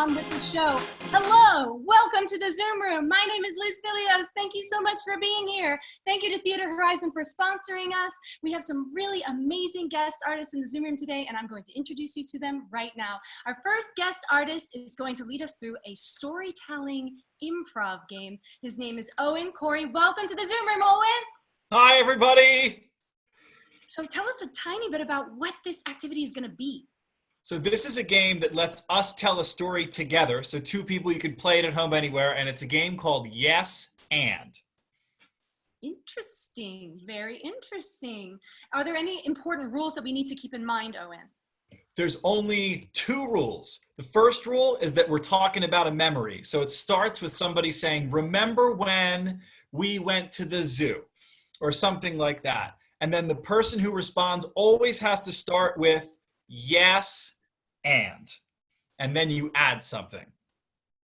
on with the show. Hello, welcome to the Zoom room. My name is Liz Filios. Thank you so much for being here. Thank you to Theater Horizon for sponsoring us. We have some really amazing guest artists in the Zoom room today, and I'm going to introduce you to them right now. Our first guest artist is going to lead us through a storytelling improv game. His name is Owen Corey. Welcome to the Zoom room, Owen. Hi, everybody. So tell us a tiny bit about what this activity is going to be. So this is a game that lets us tell a story together. So two people, you can play it at home anywhere, and it's a game called Yes and. Interesting, very interesting. Are there any important rules that we need to keep in mind, Owen? There's only two rules. The first rule is that we're talking about a memory. So it starts with somebody saying, remember when we went to the zoo, or something like that. And then the person who responds always has to start with yes and then you add something.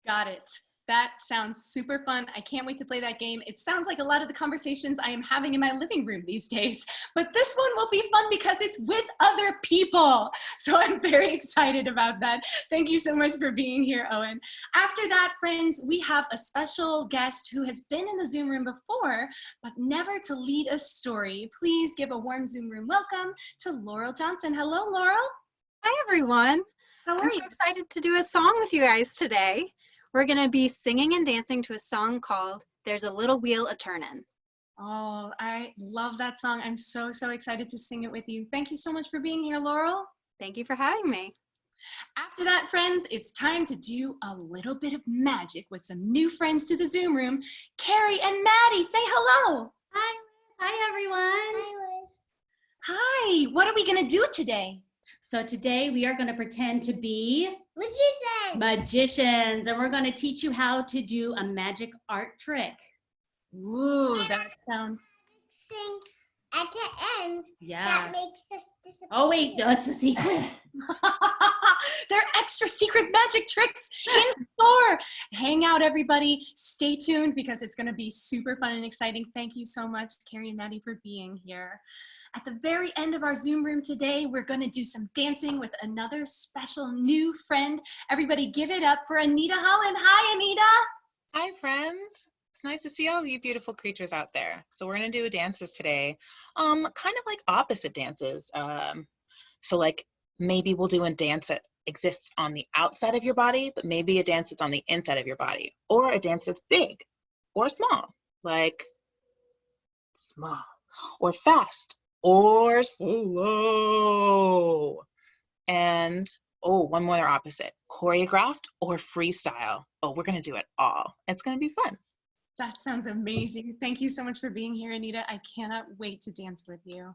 Got it. That sounds super fun. I can't wait to play that game. It sounds like a lot of the conversations I am having in my living room these days, but this one will be fun because it's with other people. So I'm very excited about that. Thank you so much for being here, Owen. After that, friends, we have a special guest who has been in the Zoom room before, but never to lead a story. Please give a warm Zoom room welcome to Laurel Johnson. Hello, Laurel. Hi, everyone. How are I'm you? so excited to do a song with you guys today. We're going to be singing and dancing to a song called There's a Little Wheel A-Turnin'. Oh, I love that song. I'm so excited to sing it with you. Thank you so much for being here, Laurel. Thank you for having me. After that, friends, it's time to do a little bit of magic with some new friends to the Zoom room. Carrie and Maddie, say hello. Hi. Hi, everyone. Hi, Liz. Hi, what are we going to do today? So today we are going to pretend to be Magicians. and we're going to teach you how to do a magic art trick. Ooh, that sounds... Sing at the end. Yeah. That makes us disappear. Oh, wait, that's a secret. There are extra secret magic tricks in store. Hang out, everybody. Stay tuned because it's going to be super fun and exciting. Thank you so much, Carrie and Maddie, for being here. At the very end of our Zoom room today, we're going to do some dancing with another special new friend. Everybody give it up for Anita Holland. Hi, Anita. Hi, friends. It's nice to see all you beautiful creatures out there. So we're going to do dances today, kind of like opposite dances. So like maybe we'll do a dance that exists on the outside of your body, but maybe a dance that's on the inside of your body, or a dance that's big or small, like small or fast or slow. And oh, one more opposite, choreographed or freestyle. Oh, we're going to do it all. It's going to be fun. That sounds amazing. Thank you so much for being here, Anita. I cannot wait to dance with you.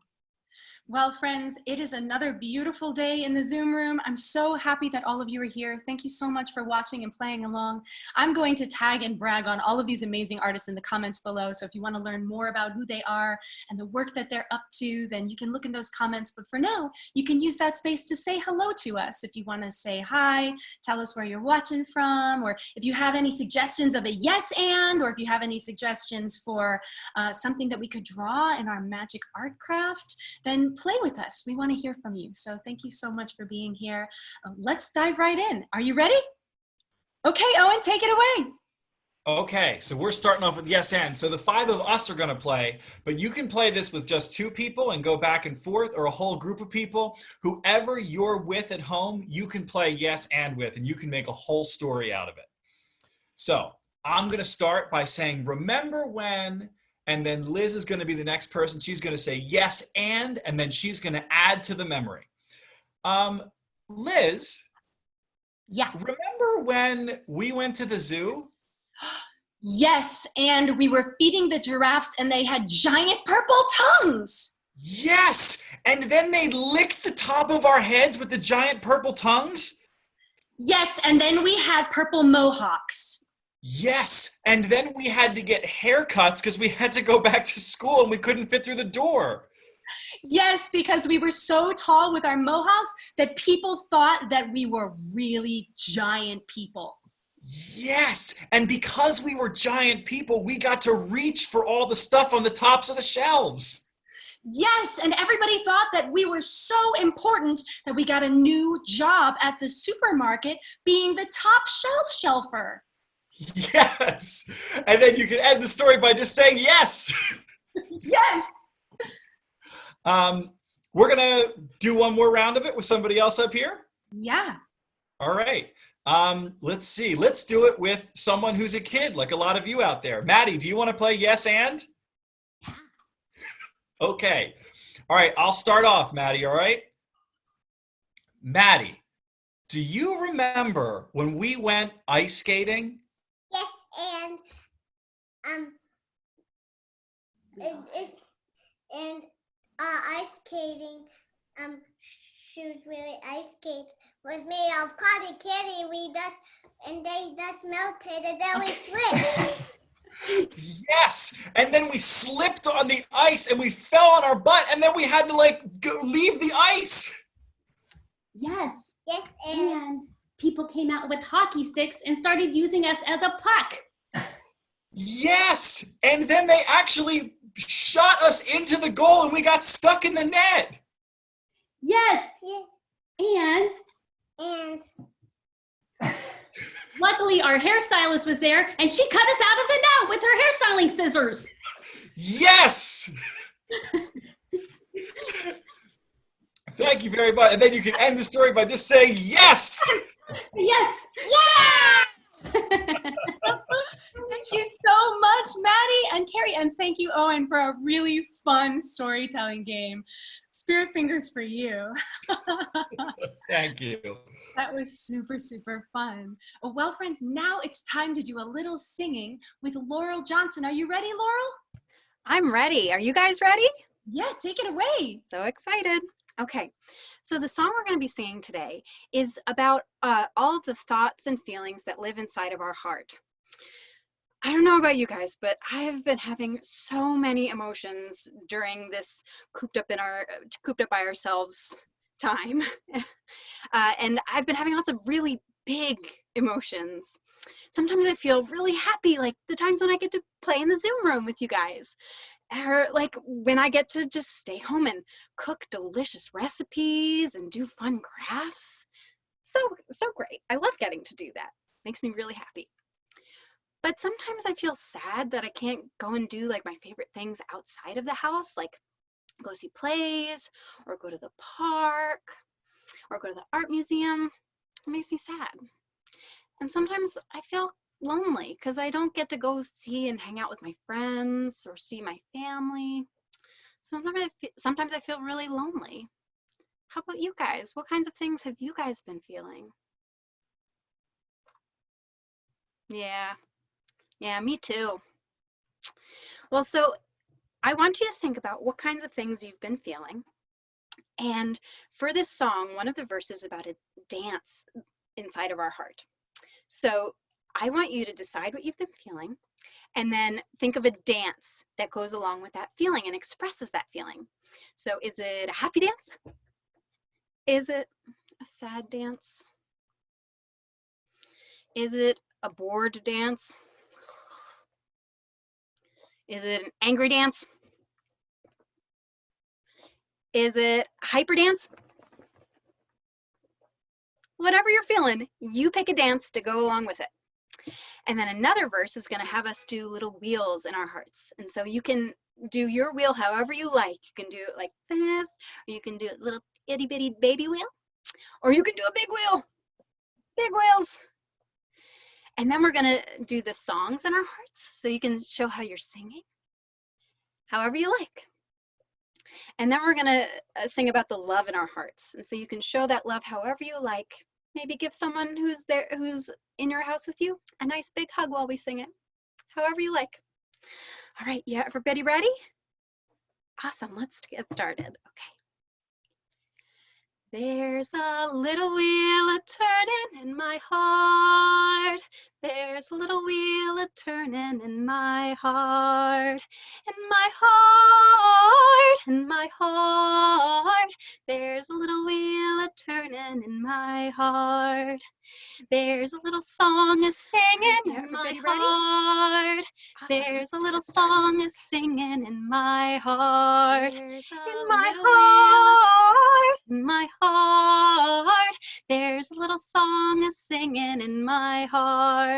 Well, friends, it is another beautiful day in the Zoom room. I'm so happy that all of you are here. Thank you so much for watching and playing along. I'm going to tag and brag on all of these amazing artists in the comments below. So if you want to learn more about who they are and the work that they're up to, then you can look in those comments. But for now, you can use that space to say hello to us. If you want to say hi, tell us where you're watching from, or if you have any suggestions of a yes and, or if you have any suggestions for something that we could draw in our magic art craft, then play with us. We want to hear from you. So thank you so much for being here. Let's dive right in. Are you ready? Okay, Owen, take it away. Okay, so we're starting off with yes and. So the five of us are going to play, but you can play this with just two people and go back and forth, or a whole group of people. Whoever you're with at home, you can play yes and with, and you can make a whole story out of it. So I'm going to start by saying, remember when... And then Liz is going to be the next person. She's going to say yes and then she's going to add to the memory. Liz? Yeah. Remember when we went to the zoo? Yes, and we were feeding the giraffes and they had giant purple tongues. Yes, and then they licked the top of our heads with the giant purple tongues? Yes, and then we had purple mohawks. Yes, and then we had to get haircuts because we had to go back to school and we couldn't fit through the door. Yes, because we were so tall with our mohawks that people thought that we were really giant people. Yes, and because we were giant people, we got to reach for all the stuff on the tops of the shelves. Yes, and everybody thought that we were so important that we got a new job at the supermarket being the top shelfer. Yes. And then you can end the story by just saying yes. Yes. We're going to do one more round of it with somebody else up here. Yeah. All right. Let's see. Let's do it with someone who's a kid, like a lot of you out there. Maddie, do you want to play yes and? Yeah. Okay. All right. I'll start off, Maddie. All right. Maddie, do you remember when we went ice skating? Yes, and ice skating shoes with ice skates was made of cotton candy. They just melted and then we slipped. Yes. And then we slipped on the ice and we fell on our butt and then we had to go leave the ice. Yes. Yes, And people came out with hockey sticks and started using us as a puck. Yes. And then they actually shot us into the goal and we got stuck in the net. Yes. yeah. And And luckily our hairstylist was there and she cut us out of the net with her hairstyling scissors. Yes. Thank you very much. And then you can end the story by just saying yes. Yes. Thank you so much, Maddie and Carrie. And thank you, Owen, for a really fun storytelling game. Spirit fingers for you. Thank you. That was super, super fun. Well, friends, now it's time to do a little singing with Laurel Johnson. Are you ready, Laurel? I'm ready. Are you guys ready? Yeah, take it away. So excited. Okay, so the song we're going to be singing today is about all of the thoughts and feelings that live inside of our heart. I don't know about you guys, but I have been having so many emotions during this cooped up by ourselves time. And I've been having lots of really big emotions. Sometimes I feel really happy, like the times when I get to play in the Zoom room with you guys. Or like when I get to just stay home and cook delicious recipes and do fun crafts. So great. I love getting to do that. Makes me really happy. But sometimes I feel sad that I can't go and do like my favorite things outside of the house, like go see plays or go to the park or go to the art museum. It makes me sad. And sometimes I feel lonely because I don't get to go see and hang out with my friends or see my family. Sometimes I feel really lonely. How about you guys? What kinds of things have you guys been feeling? Yeah, me too. Well, so I want you to think about what kinds of things you've been feeling. And for this song, one of the verses is about a dance inside of our heart. So I want you to decide what you've been feeling and then think of a dance that goes along with that feeling and expresses that feeling. So is it a happy dance? Is it a sad dance? Is it a bored dance? Is it an angry dance? Is it a hyper dance? Whatever you're feeling, you pick a dance to go along with it. And then another verse is going to have us do little wheels in our hearts. And so you can do your wheel however you like. You can do it like this, or you can do a little itty bitty baby wheel, or you can do a big wheel. Big wheels. And then we're going to do the songs in our hearts. So you can show how you're singing, however you like. And then we're going to sing about the love in our hearts. And so you can show that love however you like. Maybe give someone who's in your house with you a nice big hug while we sing it, however you like. All right, yeah, everybody ready? Awesome, let's get started. Okay. There's a little wheel a-turning in my heart. There's a little wheel a-turning in my heart. In my heart, in my heart. There's a little wheel a-turning in my heart. There's a little song a-singing in my heart. There's a little song a-singing in my heart. In my heart, in my heart. There's a little song a-singing in my heart.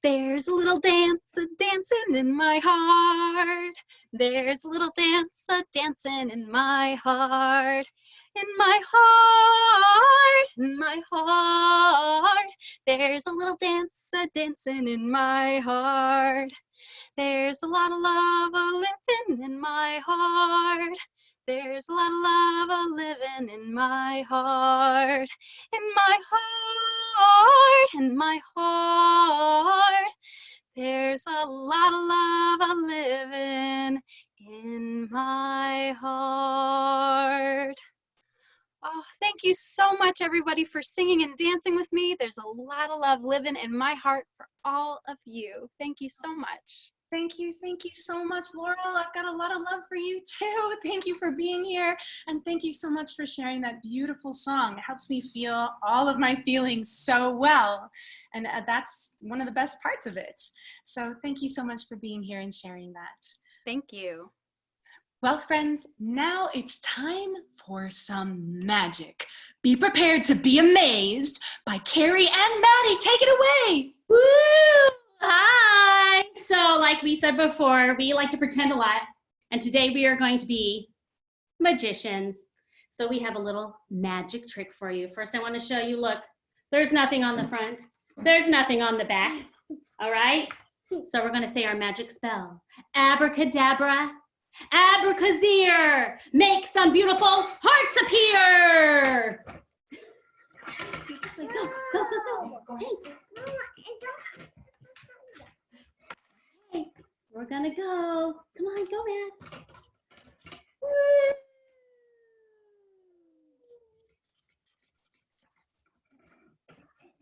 There's a little dance a-dancing in my heart. There's a little dance a-dancing in my heart. In my heart, in my heart. There's a little dance a-dancing in my heart. There's a lot of love a-living in my heart. There's a lot of love a-living in my heart. In my heart, in my heart. There's a lot of love a-living in my heart. Oh, thank you so much, everybody, for singing and dancing with me. There's a lot of love living in my heart for all of you. Thank you so much. Thank you so much, Laurel. I've got a lot of love for you too. Thank you for being here, and thank you so much for sharing that beautiful song. It helps me feel all of my feelings so well, and that's one of the best parts of it. So thank you so much for being here and sharing that. Thank you. Well, friends, now it's time for some magic. Be prepared to be amazed by Carrie and Maddie. Take it away. Woo! Hi! So like we said before, we like to pretend a lot. And today we are going to be magicians. So we have a little magic trick for you. First, I want to show you, look, there's nothing on the front. There's nothing on the back. All right? So we're going to say our magic spell. Abracadabra, abracazir, make some beautiful hearts appear. Go, go, go, go. Paint. Okay, we're gonna go. Come on, go, Matt. Woo.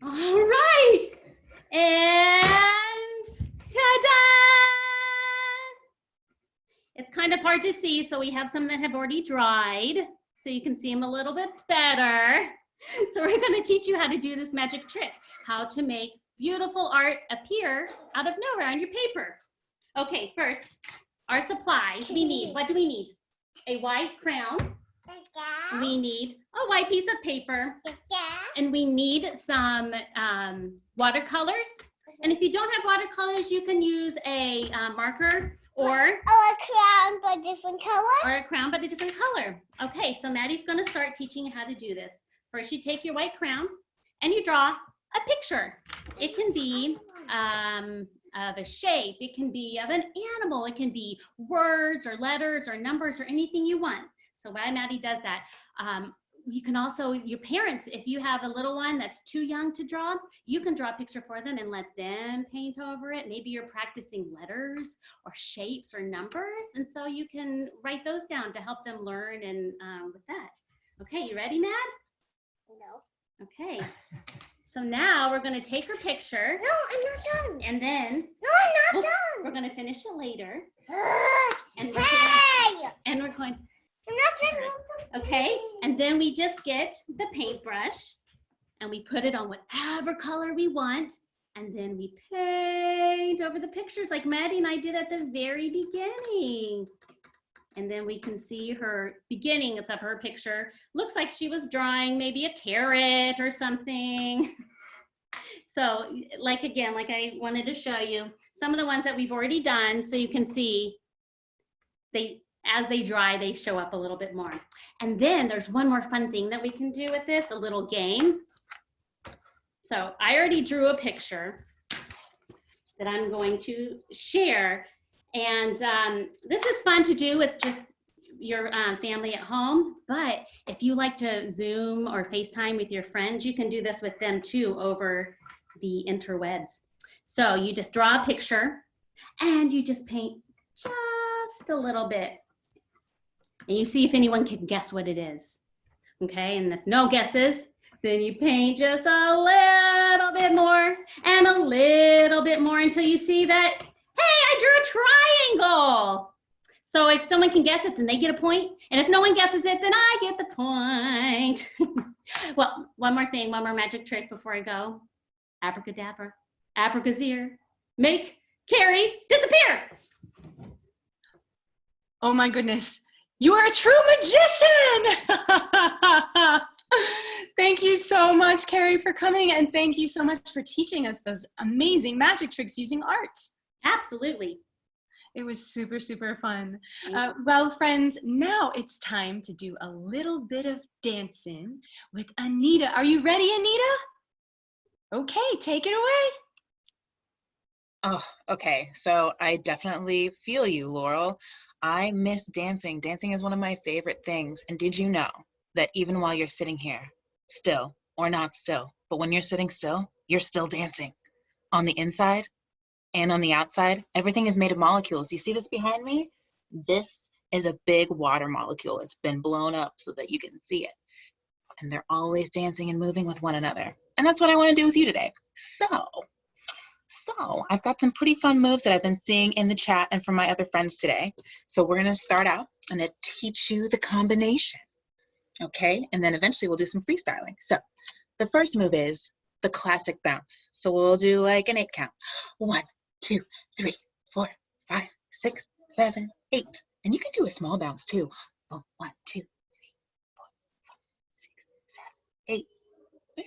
All right, and ta-da! It's kind of hard to see, so we have some that have already dried, so you can see them a little bit better. So we're going to teach you how to do this magic trick, how to make beautiful art appear out of nowhere on your paper. Okay, first, our supplies we need. What do we need? A white crayon. We need a white piece of paper. And we need some watercolors. And if you don't have watercolors, you can use a marker or a crown but different color. Or a crown but a different color. Okay, so Maddie's going to start teaching you how to do this. First, you take your white crown and you draw a picture. It can be of a shape. It can be of an animal. It can be words or letters or numbers or anything you want. So while Maddie does that, you can also, your parents, if you have a little one that's too young to draw, you can draw a picture for them and let them paint over it. Maybe you're practicing letters or shapes or numbers. And so you can write those down to help them learn and with that. Okay, you ready, Mad? No. Okay. So now we're going to take her picture. No, I'm not done. And then No, I'm not done. we're going to finish it later. And Hey! and we're going, I'm not done. okay, and then we just get the paintbrush and we put it on whatever color we want, and then we paint over the pictures like Maddie and I did at the very beginning. And then we can see her beginning of her picture. Looks like she was drawing maybe a carrot or something. So like again, like I wanted to show you some of the ones that we've already done so you can see as they dry, they show up a little bit more. And then there's one more fun thing that we can do with this, a little game. So I already drew a picture that I'm going to share. And this is fun to do with just your family at home. But if you like to Zoom or FaceTime with your friends, you can do this with them too over the interwebs. So you just draw a picture and you just paint just a little bit. And you see if anyone can guess what it is. Okay, and if no guesses, then you paint just a little bit more and a little bit more until you see that, hey, I drew a triangle. So if someone can guess it, then they get a point. And if no one guesses it, then I get the point. Well, one more thing, one more magic trick before I go. Abracadabra, abracazere, make Carrie disappear. Oh my goodness. You are a true magician. Thank you so much, Carrie, for coming. And thank you so much for teaching us those amazing magic tricks using art. Absolutely. It was super, super fun. Well, friends, now it's time to do a little bit of dancing with Anita. Are you ready, Anita? Okay, take it away. Oh, okay. So I definitely feel you, Laurel. I miss dancing. Dancing is one of my favorite things. And did you know that even while you're sitting here, still or not still, but when you're sitting still, you're still dancing on the inside and on the outside? Everything is made of molecules. You see this behind me? This is a big water molecule. It's been blown up so that you can see it. And they're always dancing and moving with one another. And that's what I want to do with you today. So I've got some pretty fun moves that I've been seeing in the chat and from my other friends today. So we're going to start out. I'm going to teach you the combination. Okay? And then eventually we'll do some freestyling. So the first move is the classic bounce. So we'll do like an 8 count. 1, 2, 3, 4, 5, 6, 7, 8. And you can do a small bounce too. Oh, 1, 2, 3, 4, 5, 6, 7, 8.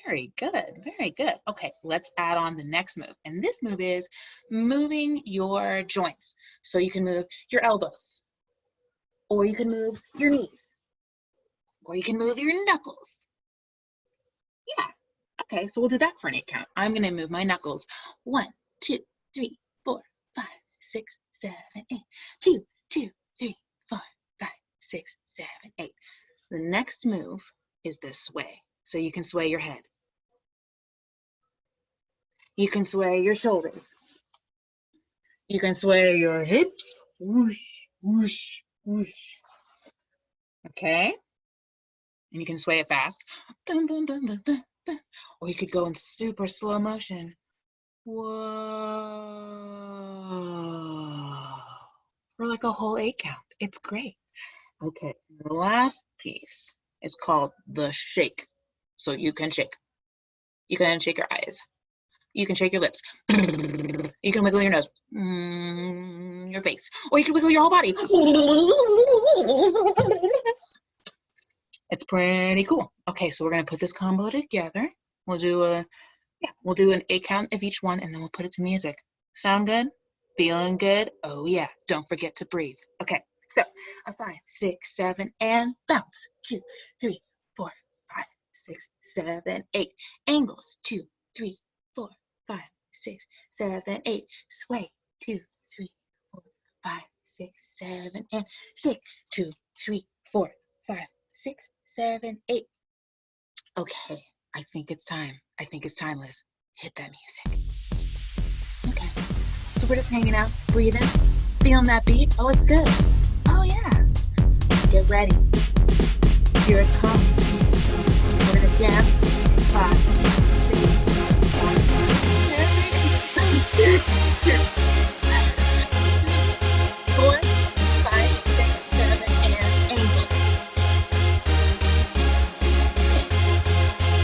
Very good, very good. Okay, let's add on the next move. And this move is moving your joints. So you can move your elbows, or you can move your knees, or you can move your knuckles. Yeah, okay, so we'll do that for an 8 count. I'm gonna move my knuckles. 1, 2, 3, 4, 5, 6, 7, 8. 2, 2, 3, 4, 5, 6, 7, 8. The next move is this sway. So you can sway your head. You can sway your shoulders. You can sway your hips. Whoosh, whoosh, whoosh. Okay? And you can sway it fast. Bum, bum, bum, bum, bum, bum. Or you could go in super slow motion. Whoa. Or like a whole 8 count. It's great. Okay, the last piece is called the shake. So you can shake. You can shake your eyes. You can shake your lips. You can wiggle your nose, your face, or you can wiggle your whole body. It's pretty cool. Okay, so we're gonna put this combo together. We'll do an 8 count of each one, and then we'll put it to music. Sound good? Feeling good? Oh yeah. Don't forget to breathe. Okay, so a 5, 6, 7, and bounce. 2, 3, 4, 5, 6, 7, 8. Angles. 2, 3, 4, 5, 6, 7, 8. Sway. 2, 3, 4, 5, 6, 7, and shake. 2, 3, 4, 5, 6, 7, 8. Okay, I think it's time. I think it's time, Liz. Hit that music. Okay, so we're just hanging out, breathing, feeling that beat. Oh, it's good. Oh yeah. Get ready. Here it comes. We're gonna dance. 5, 6, 1, 2, 3, 4, 5, 6, 7, and angle.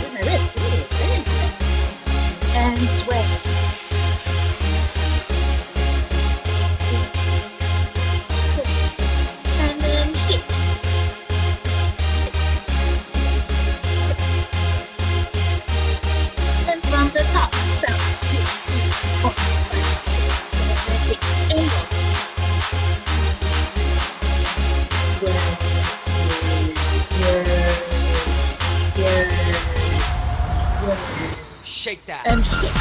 Ooh, my wrist. Ooh, very good. And sway. And then shake. And from the top, down, 2, 3, 4, 5, 6, 7, 8. Angle. Shake that. And shake.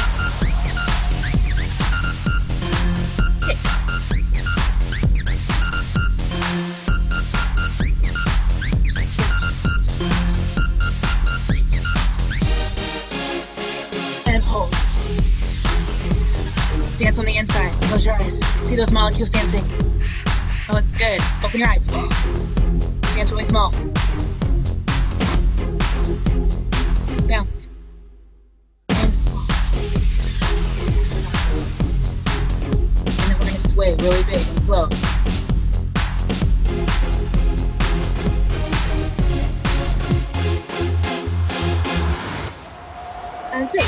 And hold. Dance on the inside. Close your eyes. See those molecules dancing? Oh, it's good. Open your eyes. Dance really small. bounce. And then we're gonna sway really big and slow. And six.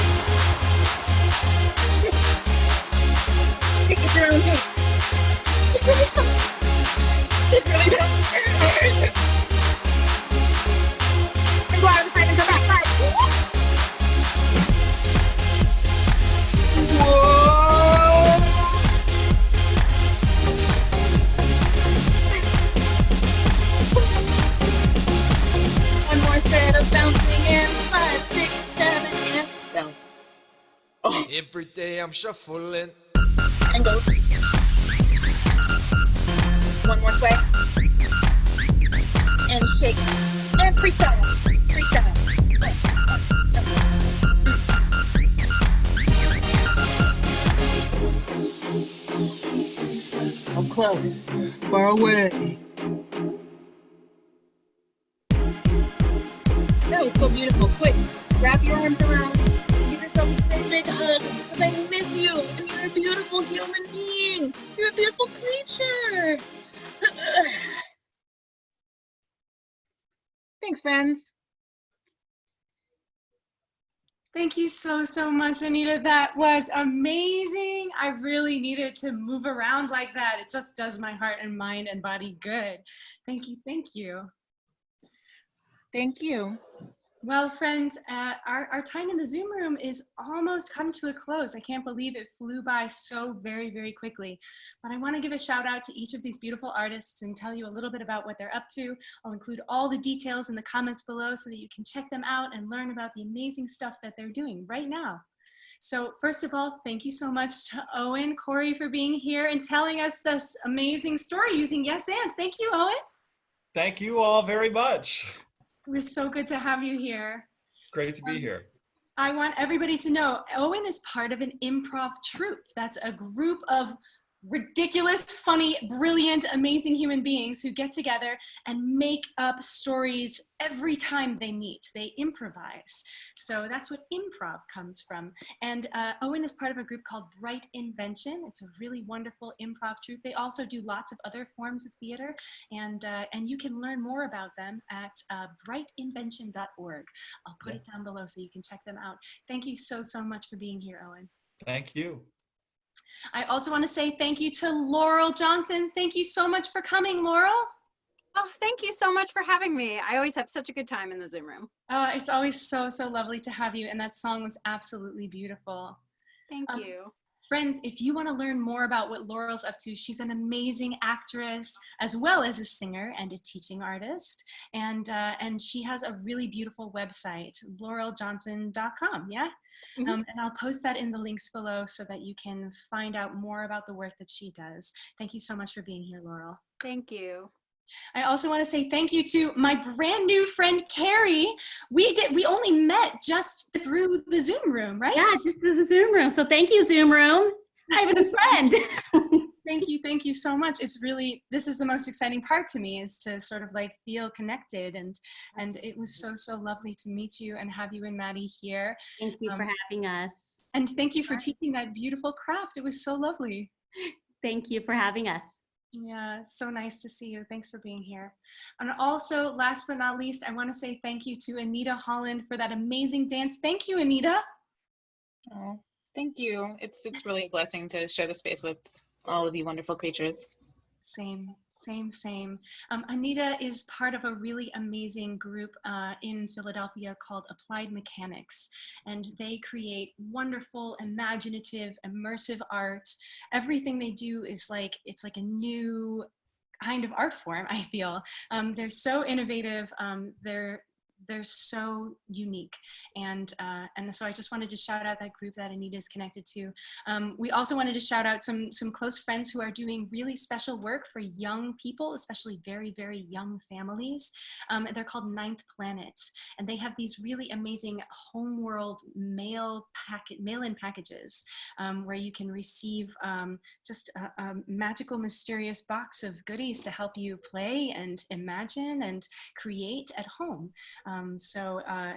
Take it your own pace. It's really something. It's really something. And go out of the frame and come back. Five. Whoa! One more set of bouncing and 5, 6, 7, and bounce. Oh, Every day I'm shuffling. and go. One more sway. And shake. And freestyle. Freestyle. I'm close. Far away. That was so beautiful. Quick, wrap your arms around. Give yourself a great big hug. Because I miss you. And you're a beautiful human being. You're a beautiful creature. Thanks, friends. Thank you so, so much, Anita. That was amazing. I really needed to move around like that. It just does my heart and mind and body good. Thank you, thank you. Thank you. Well, friends, our time in the Zoom room is almost come to a close. I can't believe it flew by so very, very quickly. But I want to give a shout out to each of these beautiful artists and tell you a little bit about what they're up to. I'll include all the details in the comments below so that you can check them out and learn about the amazing stuff that they're doing right now. So first of all, thank you so much to Owen, Corey for being here and telling us this amazing story using Yes and. Thank you, Owen. Thank you all very much. It was so good to have you here. Great to be here. I want everybody to know Owen is part of an improv troupe. That's a group of ridiculous, funny, brilliant, amazing human beings who get together and make up stories every time they meet. They improvise. So that's what improv comes from. And Owen is part of a group called Bright Invention. It's a really wonderful improv troupe. They also do lots of other forms of theater, and you can learn more about them at brightinvention.org. I'll put it down below so you can check them out. Thank you so, so much for being here, Owen. Thank you. I also want to say thank you to Laurel Johnson. Thank you so much for coming, Laurel. Oh, thank you so much for having me. I always have such a good time in the Zoom room. It's always so, so lovely to have you. And that song was absolutely beautiful. Thank you. Friends, if you want to learn more about what Laurel's up to, she's an amazing actress, as well as a singer and a teaching artist. And she has a really beautiful website, laureljohnson.com, yeah? Mhm. And I'll post that in the links below so that you can find out more about the work that she does. Thank you so much for being here, Laurel. Thank you. I also want to say thank you to my brand new friend, Carrie. We only met just through the Zoom room, right? Yeah, just through the Zoom room. So thank you, Zoom room. I have a new friend. Thank you so much. It's really, this is the most exciting part to me, is to sort of like feel connected, and it was so, so lovely to meet you and have you and Maddie here. Thank you for having us. And thank you for teaching that beautiful craft. It was so lovely. Thank you for having us. Yeah, it's so nice to see you. Thanks for being here. And also, last but not least, I want to say thank you to Anita Holland for that amazing dance. Thank you, Anita. Oh, thank you. It's really a blessing to share the space with all of you wonderful creatures. Same. Anita is part of a really amazing group in Philadelphia called Applied Mechanics, and they create wonderful, imaginative, immersive art. Everything they do is like, it's like a new kind of art form, I feel. They're so innovative. They're so unique, and so I just wanted to shout out that group that Anita is connected to. We also wanted to shout out some close friends who are doing really special work for young people, especially very, very young families. They're called Ninth Planet, and they have these really amazing homeworld mail-in packages where you can receive just a magical, mysterious box of goodies to help you play and imagine and create at home.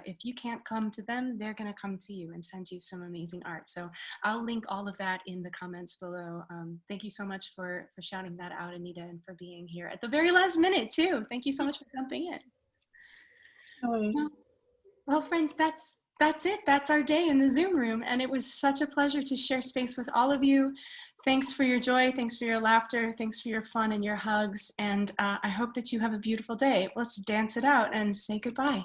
If you can't come to them, they're going to come to you and send you some amazing art. So I'll link all of that in the comments below. Thank you so much for shouting that out, Anita, and for being here at the very last minute too. Thank you so much for jumping in. Well, friends, that's it. That's our day in the Zoom room. And it was such a pleasure to share space with all of you. Thanks for your joy. Thanks for your laughter. Thanks for your fun and your hugs. And I hope that you have a beautiful day. Let's dance it out and say goodbye.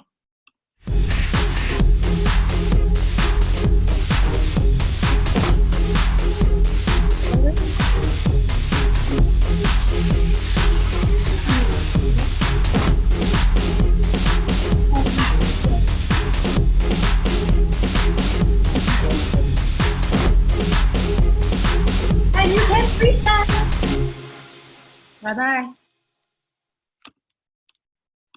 And you can freestyle. Bye-bye.